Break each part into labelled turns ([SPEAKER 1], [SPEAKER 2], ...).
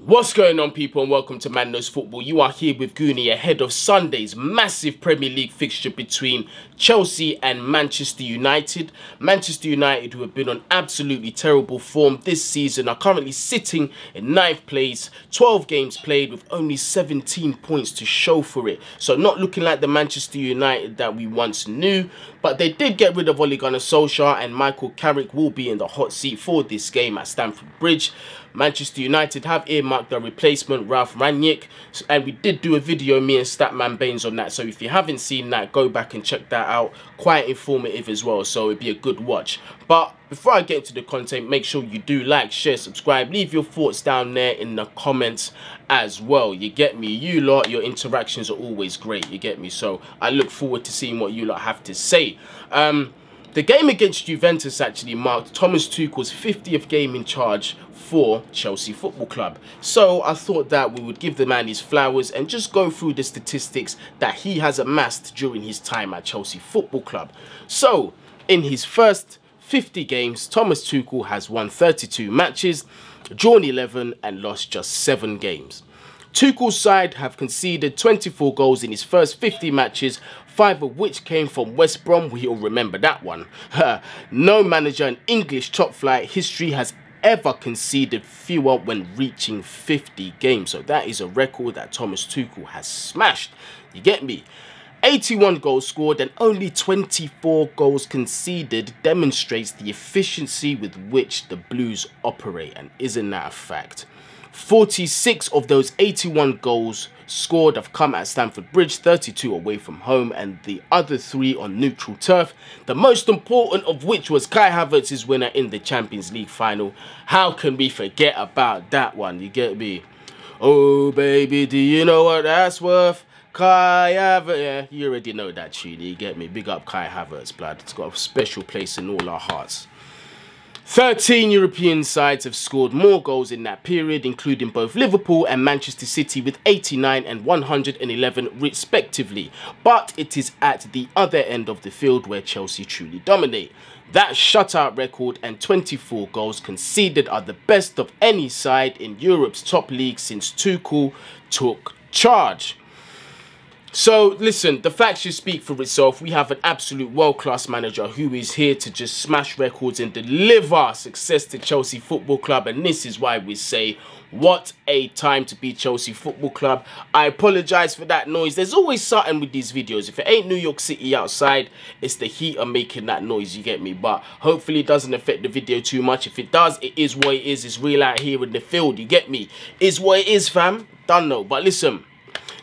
[SPEAKER 1] What's going on, people, and welcome to Man Knows Football. You are here with Goonie ahead of Sunday's massive Premier League fixture between Chelsea and Manchester United. Manchester United, who have been on absolutely terrible form this season, are currently sitting in 9th place, 12 games played with only 17 points to show for it. So not looking like the Manchester United that we once knew, but they did get rid of Ole Gunnar Solskjaer, and Michael Carrick will be in the hot seat for this game at Stamford Bridge. Manchester United have earmarked their replacement, Ralf Rangnick, and we did do a video, me and Statman Baines, on that. So if you haven't seen that, go back and check that out. Quite informative as well, so it'd be a good watch. But before I get into the content, make sure you do like, share, subscribe, leave your thoughts down there in the comments as well. You get me? You lot, your interactions are always great, you get me? So I look forward to seeing what you lot have to say. The game against Juventus actually marked Thomas Tuchel's 50th game in charge for Chelsea Football Club. So I thought that we would give the man his flowers and just go through the statistics that he has amassed during his time at Chelsea Football Club. So in his first 50 games, Thomas Tuchel has won 32 matches, drawn 11 and lost just 7 games. Tuchel's side have conceded 24 goals in his first 50 matches, 5 of which came from West Brom. We all remember that one. No manager in English top flight history has ever conceded fewer when reaching 50 games. So that is a record that Thomas Tuchel has smashed. You get me? 81 goals scored and only 24 goals conceded demonstrates the efficiency with which the Blues operate. And isn't that a fact? 46 of those 81 goals scored have come at Stamford Bridge, 32 away from home, and the other 3 on neutral turf. The most important of which was Kai Havertz's winner in the Champions League final. How can we forget about that one? You get me? Oh baby, do you know what that's worth? Kai Havertz, yeah, you already know that tune. You get me? Big up Kai Havertz, blood. It's got a special place in all our hearts. 13 European sides have scored more goals in that period, including both Liverpool and Manchester City with 89 and 111 respectively. But it is at the other end of the field where Chelsea truly dominate. That shutout record and 24 goals conceded are the best of any side in Europe's top league since Tuchel took charge. So, listen, the facts should speak for itself. We have an absolute world-class manager who is here to just smash records and deliver success to Chelsea Football Club. And this is why we say, what a time to be Chelsea Football Club. I apologise for that noise. There's always something with these videos. If it ain't New York City outside, it's the heater making that noise, you get me? But hopefully it doesn't affect the video too much. If it does, it is what it is. It's real out here in the field, you get me? It's what it is, fam. Done know. But listen,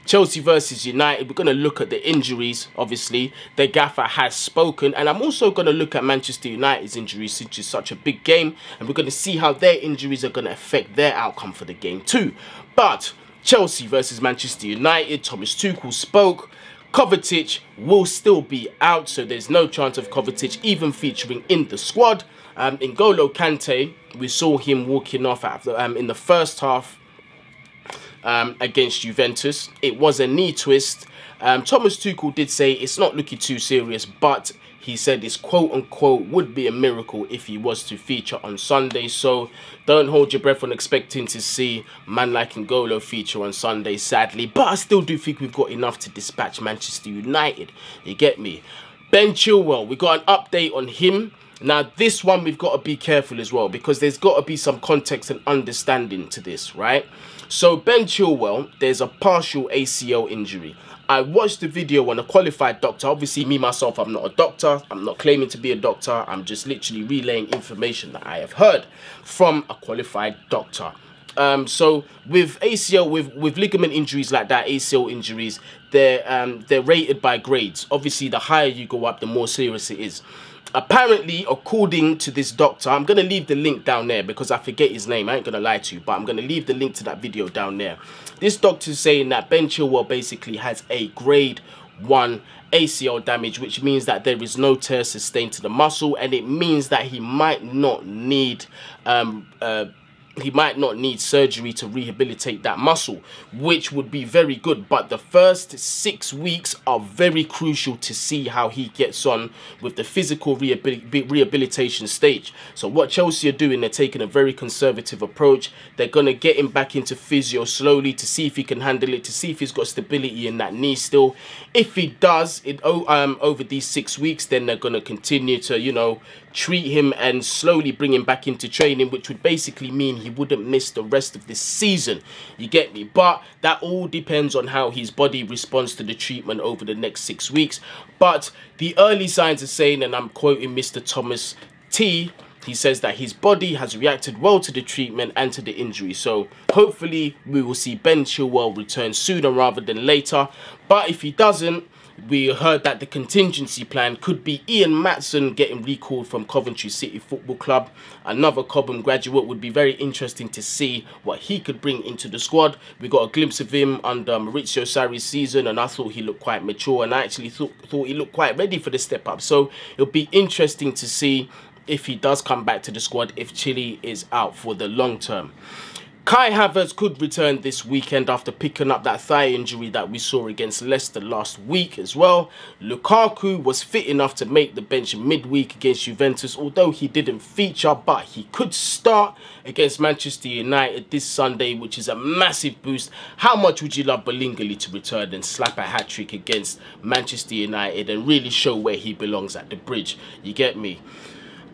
[SPEAKER 1] Chelsea versus United, we're going to look at the injuries, obviously. The gaffer has spoken. And I'm also going to look at Manchester United's injuries since it's such a big game. And we're going to see how their injuries are going to affect their outcome for the game too. But Chelsea versus Manchester United, Thomas Tuchel spoke. Kovacic will still be out, so there's no chance of Kovacic even featuring in the squad. N'Golo Kante, we saw him walking off after, in the first half. Against Juventus. It was a knee twist. Thomas Tuchel did say it's not looking too serious, but he said it's quote-unquote would be a miracle if he was to feature on Sunday. So don't hold your breath on expecting to see man like N'Golo feature on Sunday, sadly. But I still do think we've got enough to dispatch Manchester United. You get me? Ben Chilwell, we got an update on him. Now, this one we've got to be careful as well, because there's got to be some context and understanding to this, right? So, Ben Chilwell, there's a partial ACL injury. I watched the video on a qualified doctor. Obviously, me, myself, I'm not a doctor. I'm not claiming to be a doctor. I'm just literally relaying information that I have heard from a qualified doctor. So, with ACL, with ligament injuries like that, ACL injuries, they're rated by grades. Obviously, the higher you go up, the more serious it is. Apparently, according to this doctor, I'm going to leave the link down there because I forget his name. I ain't going to lie to you, but I'm going to leave the link to that video down there. This doctor's saying that Ben Chilwell basically has a grade 1 ACL damage, which means that there is no tear sustained to the muscle, and it means that he might not need he might not need surgery to rehabilitate that muscle, which would be very good. But the first 6 weeks are very crucial to see how he gets on with the physical rehabilitation stage. So what Chelsea are doing, they're taking a very conservative approach. They're going to get him back into physio slowly to see if he can handle it, to see if he's got stability in that knee still. If he does it over these 6 weeks, then they're going to continue to, you know, treat him and slowly bring him back into training, which would basically mean he wouldn't miss the rest of this season. You get me? But that all depends on how his body responds to the treatment over the next 6 weeks. But the early signs are saying, and I'm quoting Mr. Thomas T, he says that his body has reacted well to the treatment and to the injury. So hopefully we will see Ben Chilwell return sooner rather than later. But if he doesn't, we heard that the contingency plan could be Ian Maatsen getting recalled from Coventry City Football Club. Another Cobham graduate. Would be very interesting to see what he could bring into the squad. We got a glimpse of him under Maurizio Sarri's season, and I thought he looked quite mature, and I actually thought he looked quite ready for the step up. So it'll be interesting to see if he does come back to the squad, if Chile is out for the long term. Kai Havertz could return this weekend after picking up that thigh injury that we saw against Leicester last week as well. Lukaku was fit enough to make the bench midweek against Juventus, although he didn't feature, but he could start against Manchester United this Sunday, which is a massive boost. How much would you love Bellingham to return and slap a hat-trick against Manchester United and really show where he belongs at the Bridge? You get me?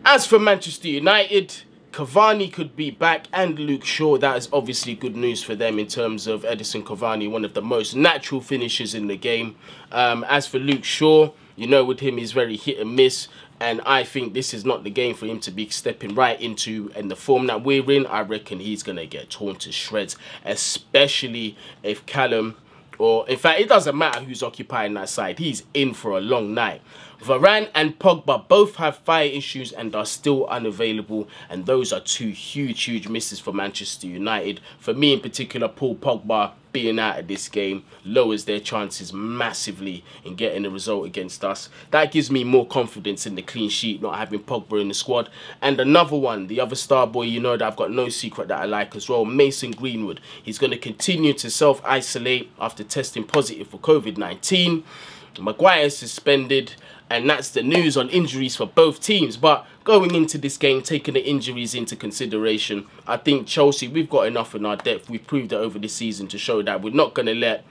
[SPEAKER 1] As for Manchester United, Cavani could be back, and Luke Shaw. That is obviously good news for them in terms of Edison Cavani, one of the most natural finishers in the game. As for Luke Shaw, you know, with him, he's very hit and miss. And I think this is not the game for him to be stepping right into. And the form that we're in, I reckon he's going to get torn to shreds, especially if Callum, or in fact, it doesn't matter who's occupying that side. He's in for a long night. Varane and Pogba both have fire issues and are still unavailable, and those are two huge misses for Manchester United. For me in particular, Paul Pogba being out of this game lowers their chances massively in getting a result against us. That gives me more confidence in the clean sheet, not having Pogba in the squad. And another one, the other star boy, you know that I've got no secret that I like as well, Mason Greenwood. He's going to continue to self-isolate after testing positive for COVID-19. Maguire is suspended, and that's the news on injuries for both teams. But going into this game, taking the injuries into consideration, I think Chelsea, we've got enough in our depth. We've proved it over the season to show that we're not going to let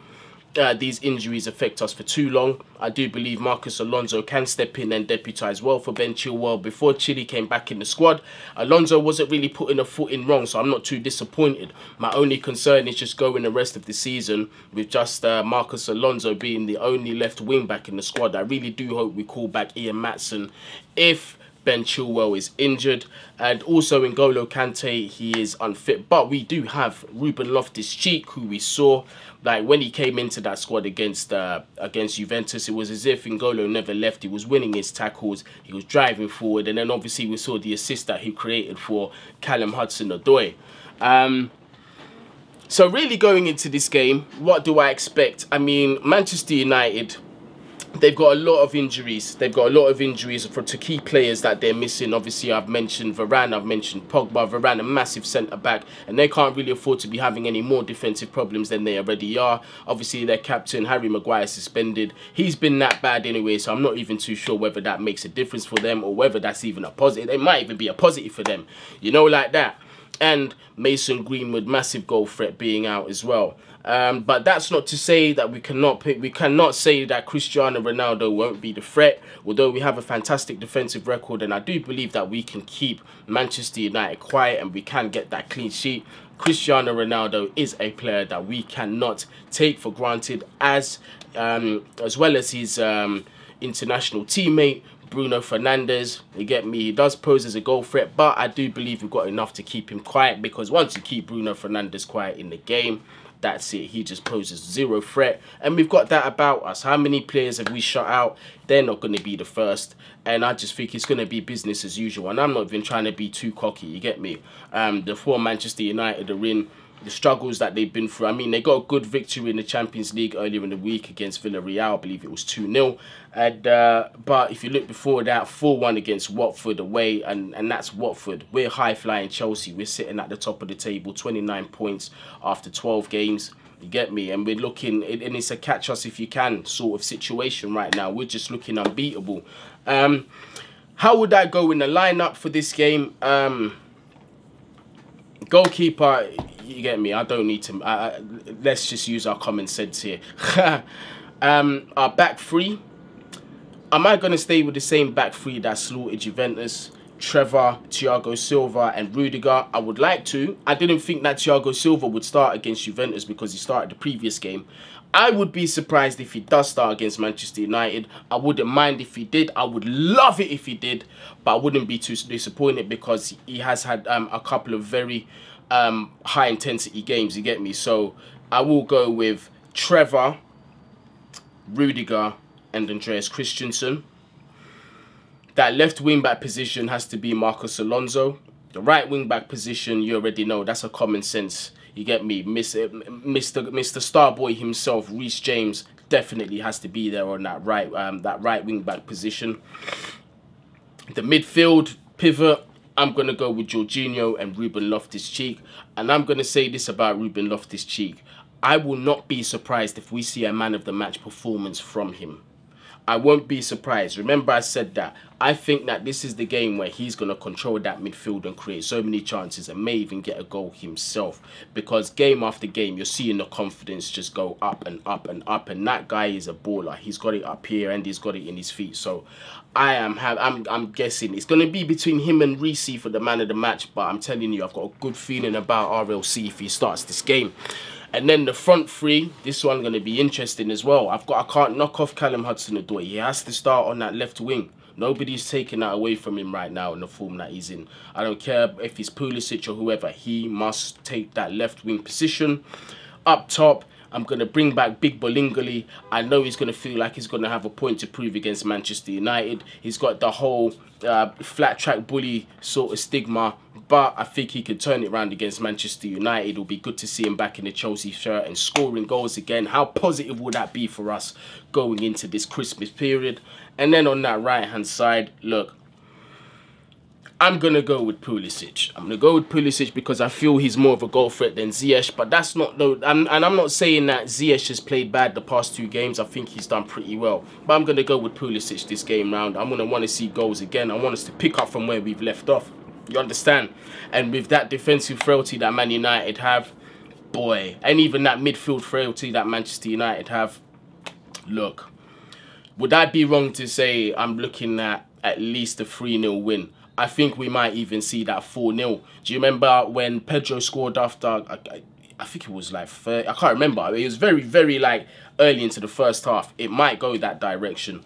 [SPEAKER 1] these injuries affect us for too long. I do believe Marcos Alonso can step in and deputise well for Ben Chilwell. Before Chile came back in the squad, Alonso wasn't really putting a foot in wrong, so I'm not too disappointed. My only concern is just going the rest of the season with just Marcos Alonso being the only left wing back in the squad. I really do hope we call back Ian Maatsen if Ben Chilwell is injured. And also N'Golo Kante, he is unfit. But we do have Ruben Loftus-Cheek, who we saw like when he came into that squad against Juventus. It was as if N'Golo never left. He was winning his tackles, he was driving forward, and then obviously we saw the assist that he created for Callum Hudson-Odoi. So really going into this game, what do I expect? I mean, Manchester United, they've got a lot of injuries. They've got a lot of injuries to key players that they're missing. Obviously, I've mentioned Varane, I've mentioned Pogba. Varane, a massive centre-back, and they can't really afford to be having any more defensive problems than they already are. Obviously, their captain, Harry Maguire, suspended. He's been that bad anyway, so I'm not even too sure whether that makes a difference for them or whether that's even a positive. It might even be a positive for them, you know, like that. And Mason Greenwood, massive goal threat, being out as well. But that's not to say that we cannot say that Cristiano Ronaldo won't be the threat, although we have a fantastic defensive record, and I do believe that we can keep Manchester United quiet and we can get that clean sheet. Cristiano Ronaldo is a player that we cannot take for granted, as well as his international teammate Bruno Fernandes. You get me? He does pose as a goal threat, but I do believe we've got enough to keep him quiet, because once you keep Bruno Fernandes quiet in the game, that's it. He just poses zero threat, and we've got that about us. How many players have we shut out? They're not going to be the first, and I just think it's going to be business as usual, and I'm not even trying to be too cocky, you get me? The form Manchester United are in, the struggles that they've been through. I mean, they got a good victory in the Champions League earlier in the week against Villarreal. I believe it was 2-0. And but if you look before that, 4-1 against Watford away, and that's Watford. We're high-flying Chelsea. We're sitting at the top of the table, 29 points after 12 games. You get me? And we're looking, and it's a catch us if you can sort of situation right now. We're just looking unbeatable. How would I go in the lineup for this game? Goalkeeper, you get me? I don't need to. Let's just use our common sense here. Our back three. Am I going to stay with the same back three that slaughtered Juventus? Trevor, Thiago Silva and Rudiger. I would like to. I didn't think that Thiago Silva would start against Juventus because he started the previous game. I would be surprised if he does start against Manchester United. I wouldn't mind if he did. I would love it if he did. But I wouldn't be too disappointed because he has had a couple of very high intensity games, you get me? So I will go with Trevor, Rudiger and Andreas Christensen. That left wing back position has to be Marcos Alonso. The right wing back position, you already know, that's a common sense. You get me? Mr. Starboy himself, Reece James, definitely has to be there on that right wing back position. The midfield pivot, I'm going to go with Jorginho and Ruben Loftus-Cheek. And I'm going to say this about Ruben Loftus-Cheek. I will not be surprised if we see a man of the match performance from him. I won't be surprised. Remember I said that. I think that this is the game where he's going to control that midfield and create so many chances and may even get a goal himself. Because game after game, you're seeing the confidence just go up and up and up. And that guy is a baller. He's got it up here and he's got it in his feet. So I'm guessing it's going to be between him and Reece for the man of the match. But I'm telling you, I've got a good feeling about RLC if he starts this game. And then the front three, this one going to be interesting as well. I can't knock off Callum Hudson-Odoi. He has to start on that left wing. Nobody's taking that away from him right now in the form that he's in. I don't care if it's Pulisic or whoever. He must take that left wing position. Up top, I'm going to bring back Big Bolingoli. I know he's going to feel like he's going to have a point to prove against Manchester United. He's got the whole flat track bully sort of stigma. But I think he could turn it around against Manchester United. It'll be good to see him back in the Chelsea shirt and scoring goals again. How positive would that be for us going into this Christmas period? And then on that right-hand side, look, I'm going to go with Pulisic. I'm going to go with Pulisic because I feel he's more of a goal threat than Ziyech. But that's not... and I'm not saying that Ziyech has played bad the past 2 games. I think he's done pretty well. But I'm going to go with Pulisic this game round. I'm going to want to see goals again. I want us to pick up from where we've left off. You understand? And with that defensive frailty that Man United have, boy, and even that midfield frailty that Manchester United have, look, would I be wrong to say I'm looking at least a 3-0 win? I think we might even see that 4-0. Do you remember when Pedro scored after, I think it was like, I can't remember. It was very, very like early into the first half. It might go that direction.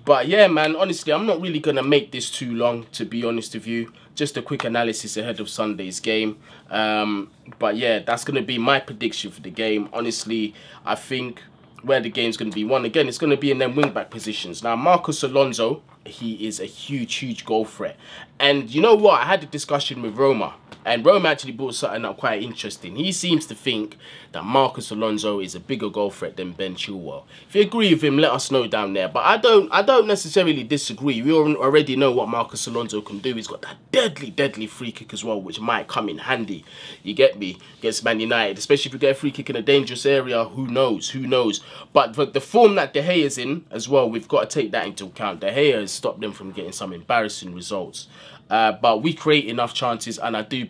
[SPEAKER 1] But yeah, man, honestly, I'm not really going to make this too long, to be honest with you. Just a quick analysis ahead of Sunday's game. But yeah, that's going to be my prediction for the game. Honestly, I think where the game's going to be won, again, it's going to be in them wing-back positions. Now, Marcos Alonso, he is a huge, huge goal threat. And you know what? I had a discussion with Roma. And Roma actually brought something up quite interesting. He seems to think that Marcos Alonso is a bigger goal threat than Ben Chilwell. If you agree with him, let us know down there. But I don't necessarily disagree. We already know what Marcos Alonso can do. He's got that deadly, deadly free kick as well, which might come in handy. You get me? Against Man United. Especially if you get a free kick in a dangerous area. Who knows? Who knows? But the form that De Gea is in as well, we've got to take that into account. De Gea has stopped them from getting some embarrassing results. But we create enough chances, and I do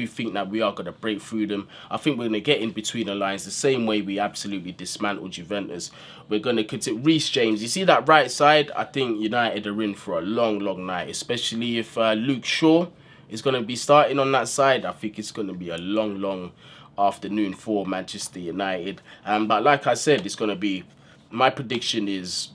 [SPEAKER 1] think that we are going to break through them. I think we're going to get in between the lines the same way we absolutely dismantled Juventus. We're going to continue. Reece James, you see that right side? I think United are in for a long, long night, especially if Luke Shaw is going to be starting on that side. I think it's going to be a long, long afternoon for Manchester United. But like I said, it's going to be, my prediction is,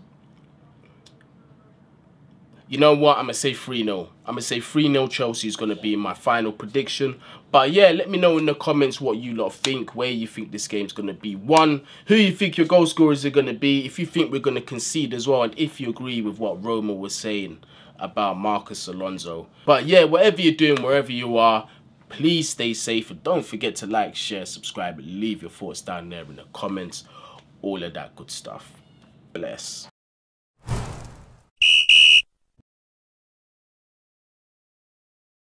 [SPEAKER 1] you know what? I'm going to say 3-0. I'm going to say 3-0 Chelsea is going to be my final prediction. But yeah, let me know in the comments what you lot think, where you think this game's going to be won, who you think your goal scorers are going to be, if you think we're going to concede as well, and if you agree with what Roma was saying about Marcos Alonso. But yeah, whatever you're doing, wherever you are, Please stay safe, and don't forget to like, share, subscribe, and leave your thoughts down there in the comments. All of that good stuff. Bless.